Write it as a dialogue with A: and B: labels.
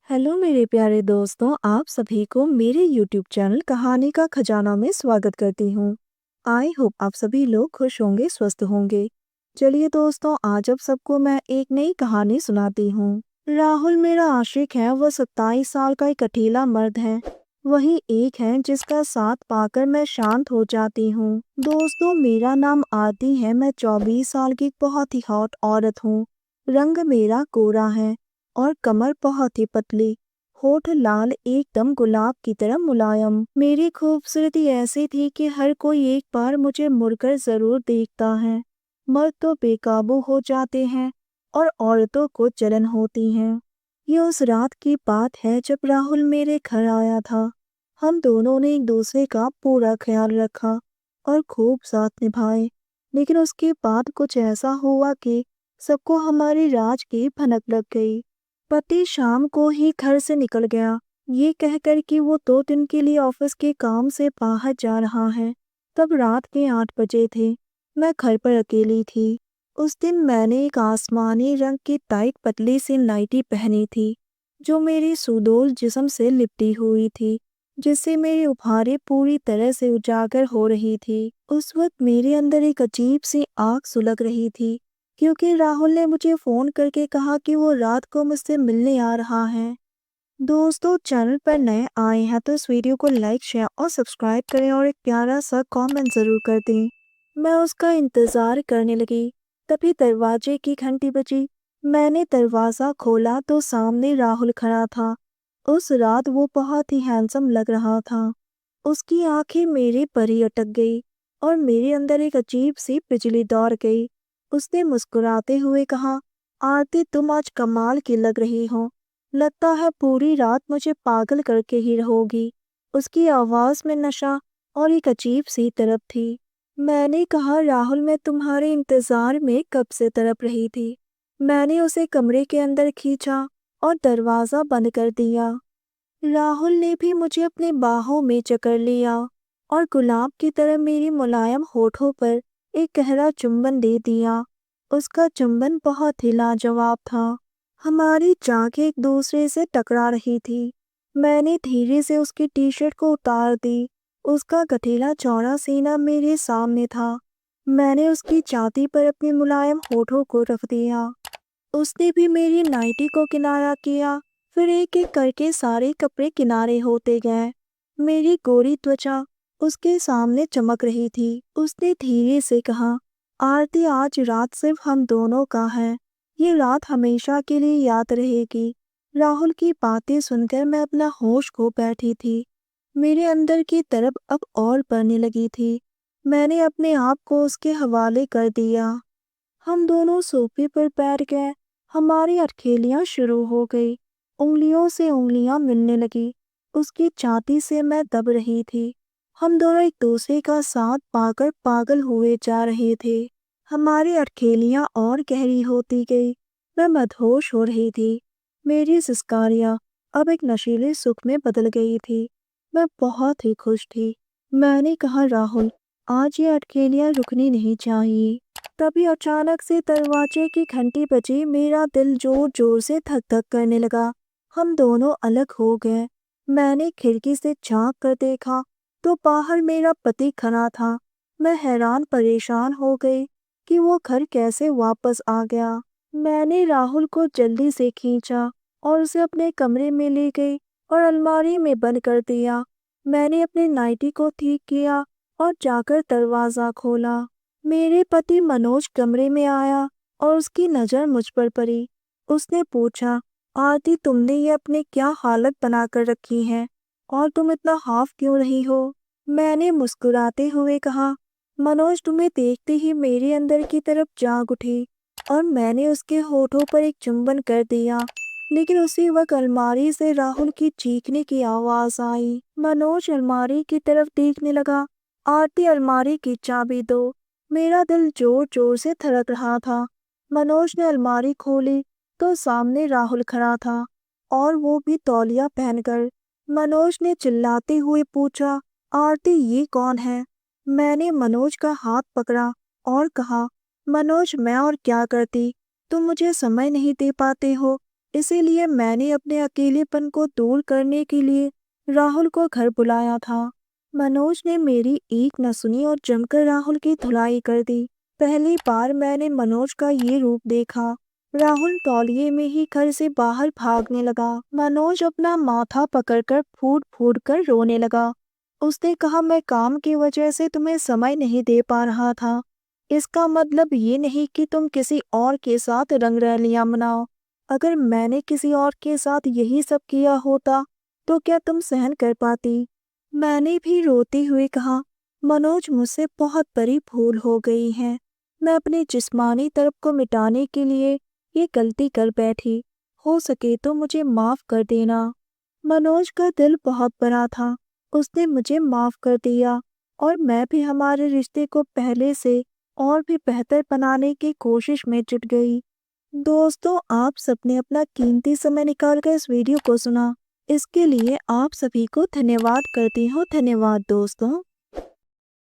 A: Hello मेरे प्यारे दोस्तों, आप सभी को मेरे YouTube चैनल कहानी का खजाना में स्वागत करती हूँ। आई होप आप सभी लोग खुश होंगे, स्वस्थ होंगे। चलिए दोस्तों, आज अब सबको मैं एक नई कहानी सुनाती हूँ। राहुल मेरा आशिक है। वह 27 साल का एक अकेला मर्द है। वही एक है जिसका साथ पाकर मैं शांत हो जाती हूँ। दोस्तों, मेरा नाम आरती है। मैं 24 साल की बहुत ही हॉट औरत हूँ। रंग मेरा गोरा है और कमर बहुत ही पतली, होठ लाल एकदम गुलाब की तरह मुलायम। मेरी खूबसूरती ऐसी थी कि हर कोई एक बार मुझे मुड़कर जरूर देखता है। मर्द तो बेकाबू हो जाते हैं और औरतों को जलन होती है। ये उस रात की बात है जब राहुल मेरे घर आया था। हम दोनों ने एक दूसरे का पूरा ख्याल रखा और खूब साथ निभाए। लेकिन उसके बाद कुछ ऐसा हुआ कि सबको हमारी राज की भनक लग गई। पति शाम को ही घर से निकल गया, ये कहकर कि वो 2 दिन के लिए ऑफिस के काम से बाहर जा रहा है। तब रात के 8 बजे थे। मैं घर पर अकेली थी। उस दिन मैंने एक आसमानी रंग की टाइट पतली सी नाइटी पहनी थी, जो मेरी सुडौल जिस्म से लिपटी हुई थी, जिससे मेरी उभारें पूरी तरह से उजागर हो रही थी। उस वक्त मेरे अंदर एक अजीब सी आग सुलग रही थी, क्योंकि राहुल ने मुझे फ़ोन करके कहा कि वो रात को मुझसे मिलने आ रहा है। दोस्तों, चैनल पर नए आए हैं तो इस वीडियो को लाइक, शेयर और सब्सक्राइब करें और एक प्यारा सा कमेंट ज़रूर कर दें। मैं उसका इंतज़ार करने लगी। तभी दरवाजे की घंटी बजी। मैंने दरवाज़ा खोला तो सामने राहुल खड़ा था। उस रात वो बहुत ही हैंडसम लग रहा था। उसकी आंखें मेरे पर ही अटक गई और मेरे अंदर एक अजीब सी बिजली दौड़ गई। उसने मुस्कुराते हुए कहा, आरती तुम आज कमाल की लग रही हो। लगता है पूरी रात मुझे पागल करके ही रहोगी। उसकी आवाज़ में नशा और एक अजीब सी तड़प थी। मैंने कहा, राहुल मैं तुम्हारे इंतज़ार में कब से तड़प रही थी। मैंने उसे कमरे के अंदर खींचा और दरवाज़ा बंद कर दिया। राहुल ने भी मुझे अपने बाहों में जकड़ लिया और गुलाब की तरह मेरी मुलायम होठों पर एक गहरा चुंबन दे दिया। उसका चुंबन बहुत ही लाजवाब था। हमारी जांघें एक दूसरे से टकरा रही थी। मैंने धीरे से उसकी टी शर्ट को उतार दी। उसका गठीला चौड़ा सीना मेरे सामने था। मैंने उसकी छाती पर अपने मुलायम होठों को रख दिया। उसने भी मेरी नाइटी को किनारा किया। फिर एक एक करके सारे कपड़े किनारे होते गए। मेरी गोरी त्वचा उसके सामने चमक रही थी। उसने धीरे से कहा, आरती आज रात सिर्फ हम दोनों का है। ये रात हमेशा के लिए याद रहेगी। राहुल की बातें सुनकर मैं अपना होश खो बैठी थी। मेरे अंदर की तरफ अब और बढ़ने लगी थी। मैंने अपने आप को उसके हवाले कर दिया। हम दोनों सोफे पर बैठ गए। हमारी अटखेलियां शुरू हो गई। उंगलियों से उंगलियां मिलने लगी। उसकी छाती से मैं दब रही थी। हम दोनों एक दूसरे का साथ पाकर पागल हुए जा रहे थे। हमारी अटखेलियां और गहरी होती गई। मैं मदहोश हो रही थी। मेरी सिसकारियां अब एक नशीले सुख में बदल गई थी। मैं बहुत ही खुश थी। मैंने कहा, राहुल आज ये अटखेलियां रुकनी नहीं चाहिए। तभी अचानक से दरवाजे की घंटी बजी। मेरा दिल जोर जोर से धक धक करने लगा। हम दोनों अलग हो गए। मैंने खिड़की से झांक कर देखा तो बाहर मेरा पति खड़ा था। मैं हैरान परेशान हो गई कि वो घर कैसे वापस आ गया। मैंने राहुल को जल्दी से खींचा और उसे अपने कमरे में ले गई और अलमारी में बंद कर दिया। मैंने अपने नाइटी को ठीक किया और जाकर दरवाज़ा खोला। मेरे पति मनोज कमरे में आया और उसकी नज़र मुझ पर पड़ी। उसने पूछा, आरती तुमने ये अपने क्या हालत बनाकर रखी है और तुम इतना हाफ क्यों रही हो। मैंने मुस्कुराते हुए कहा, मनोज तुम्हें देखते ही मेरे अंदर की तरफ जाग उठी और मैंने उसके होठों पर एक चुंबन कर दिया। लेकिन उसी वक्त अलमारी से राहुल की चीखने की आवाज़ आई। मनोज अलमारी की तरफ देखने लगा। आरती अलमारी की चाबी दो। मेरा दिल जोर जोर से धड़क रहा था। मनोज ने अलमारी खोली तो सामने राहुल खड़ा था और वो भी तौलिया पहनकर। मनोज ने चिल्लाते हुए पूछा, आरती ये कौन है। मैंने मनोज का हाथ पकड़ा और कहा, मनोज मैं और क्या करती, तुम मुझे समय नहीं दे पाते हो। इसीलिए मैंने अपने अकेलेपन को दूर करने के लिए राहुल को घर बुलाया था। मनोज ने मेरी एक न सुनी और जमकर राहुल की धुलाई कर दी। पहली बार मैंने मनोज का ये रूप देखा। राहुल तौलिए में ही घर से बाहर भागने लगा। मनोज अपना माथा पकड़कर फूट फूट कर रोने लगा। उसने कहा, मैं काम की वजह से तुम्हें समय नहीं दे पा रहा था। इसका मतलब ये नहीं कि तुम किसी और के साथ रंगरलियां मनाओ। अगर मैंने किसी और के साथ यही सब किया होता तो क्या तुम सहन कर पाती? मैंने भी रोती हुई कहा, मनोज मुझसे बहुत बड़ी भूल हो गई है। मैं अपनी जिस्मानी तरफ को मिटाने के लिए ये गलती कर बैठी। हो सके तो मुझे माफ कर देना। मनोज का दिल बहुत बड़ा था। उसने मुझे माफ कर दिया और मैं भी हमारे रिश्ते को पहले से और भी बेहतर बनाने की कोशिश में जुट गई। दोस्तों, आप सबने अपना कीमती समय निकालकर इस वीडियो को सुना। इसके लिए आप सभी को धन्यवाद करती हूँ। धन्यवाद दोस्तों।